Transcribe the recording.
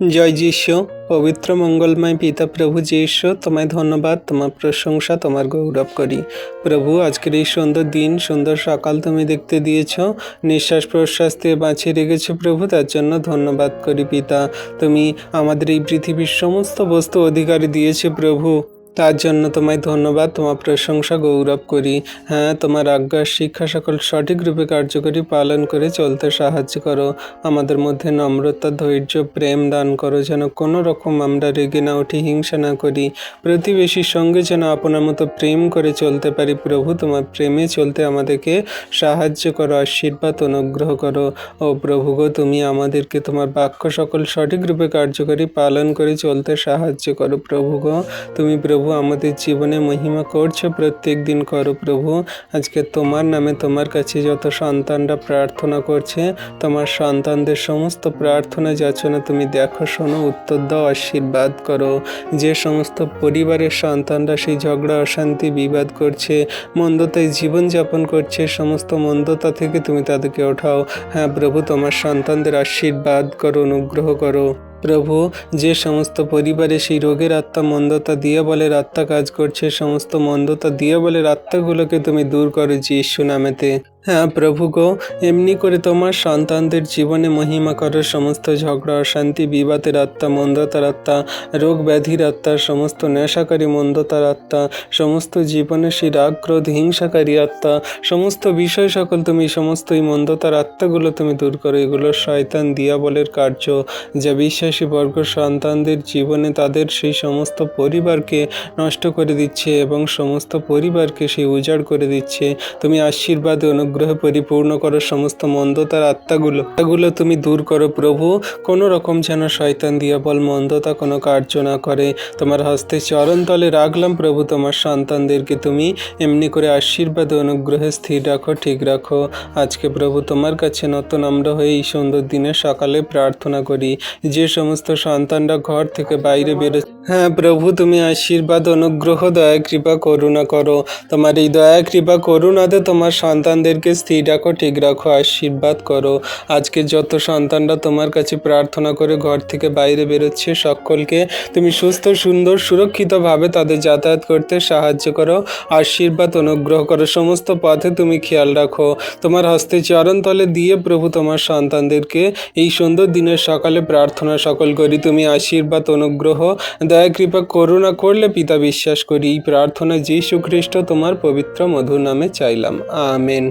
জয় যিশু। পবিত্র মঙ্গলময় পিতা প্রভু যিশু, তোমায় ধন্যবাদ, তোমার প্রশংসা, তোমার গৌরব করি। প্রভু, আজকের এই সুন্দর দিন, সুন্দর সকাল তুমি দেখতে দিয়েছ, নিঃশ্বাস প্রশ্বাস দিয়ে বাঁচিয়ে রেখেছো প্রভু, তার জন্য ধন্যবাদ করি পিতা। তুমি আমাদের এই পৃথিবীর সমস্ত বস্তু অধিকারী দিয়েছে প্রভু, তার জন্য তোমায় ধন্যবাদ, তোমার প্রশংসা গৌরব করি। হ্যাঁ, তোমার আজ্ঞা শিক্ষা সকল সঠিক রূপে কার্যকরী পালন করে চলতে সাহায্য করো। আমাদের মধ্যে নম্রতা, ধৈর্য, প্রেম দান করো, যেন কোনো রকম আমরা রেগে না উঠি, হিংসা না করি। প্রতিবেশীর সঙ্গে যেন আপনার মতো প্রেম করে চলতে পারি প্রভু। তোমার প্রেমে চলতে আমাদেরকে সাহায্য করো, আশীর্বাদ অনুগ্রহ করো। ও প্রভু গো, তুমি আমাদেরকে তোমার বাক্য সকল সঠিক রূপে কার্যকরী পালন করে চলতে সাহায্য করো প্রভু গো। তুমি প্রভু আমাদের জীবনে মহিমা করছো, প্রত্যেক দিন করো প্রভু। আজকে তোমার নামে তোমার কাছে যত সন্তানরা প্রার্থনা করছে, তোমার সন্তানদের সমস্ত প্রার্থনা যাচনা তুমি দেখো, শোনো, উত্তর দাও, আশীর্বাদ করো। যে সমস্ত পরিবারের সন্তানরা সেই ঝগড়া, অশান্তি, বিবাদ করছে, মন্দতায় জীবনযাপন করছে, সমস্ত মন্দতা থেকে তুমি তাদেরকে ওঠাও। হ্যাঁ প্রভু, তোমার সন্তানদের আশীর্বাদ করো, অনুগ্রহ করো প্রভু। যে সমস্ত পরিবারে সেই রোগের আত্মা, মন্দতা দিয়ে বলের আত্মা কাজ করছে, সমস্ত মন্দতা দিয়ে বলের আত্মাগুলোকে তুমি দূর করো যিশু নামেতে। হ্যাঁ প্রভু গো, এমনি করে তোমার সন্তানদের জীবনে মহিমা করো। সমস্ত ঝগড়া, অশান্তি, বিবাদের আত্মা, মন্দতার আত্মা, রোগ ব্যাধির আত্মা, সমস্ত নেশাকারী মন্দতার আত্মা, সমস্ত জীবনে সেই রাগ, ক্রোধ, হিংসাকারী আত্মা, সমস্ত বিষয় সকল তুমি সমস্ত এই মন্দতার আত্মাগুলো তুমি দূর করো। এগুলো শয়তান দিয়াবলের কার্য, যা বিশ্বাসী বর্গ সন্তানদের জীবনে তাদের সেই সমস্ত পরিবারকে নষ্ট করে দিচ্ছে এবং সমস্ত পরিবারকে সেই উজাড় করে দিচ্ছে। তুমি আশীর্বাদে অনুগ্রহে পরিপূর্ণ করো সমস্ত মন্দতার আত্মাগুলো তুমি দূর করো প্রভু। কোনো রকম যেন শয়তান দিয়াবল মন্দতা কোনো কার্য না করে। তোমার হস্তে চরণতলে রাখলাম প্রভু তোমার সন্তানদেরকে। তুমি এমনি করে আশীর্বাদে অনুগ্রহে স্থির রাখো, ঠিক রাখো। আজকে প্রভু তোমার কাছে নতুন আমরা হয়ে এই সুন্দর দিনে সকালে প্রার্থনা করি। যে সমস্ত সন্তানরা ঘর থেকে বাইরে বেরো, হ্যাঁ প্রভু, তুমি আশীর্বাদ, অনুগ্রহ, দয়া, কৃপা, করুণা করো। তোমার এই দয়া, কৃপা, করুণাতে তোমার সন্তানদেরকে স্থির রাখো, ঠিক রাখো, আশীর্বাদ করো। আজকে যত সন্তানরা তোমার কাছে প্রার্থনা করে ঘর থেকে বাইরে বেরোচ্ছে, সকলকে তুমি সুস্থ, সুন্দর, সুরক্ষিতভাবে তাদের যাতায়াত করতে সাহায্য করো, আশীর্বাদ অনুগ্রহ করো। সমস্ত পথে তুমি খেয়াল রাখো। তোমার হস্তে চরণতলে দিয়ে প্রভু তোমার সন্তানদেরকে এই সুন্দর দিনের সকালে প্রার্থনা সকল করি। তুমি আশীর্বাদ, অনুগ্রহ, দয়া, কৃপা, করুণা করলে পিতা বিশ্বাস করি। এই প্রার্থনা যীশু খ্রিস্ট তোমার পবিত্র মধুর নামে চাইলাম, আমেন।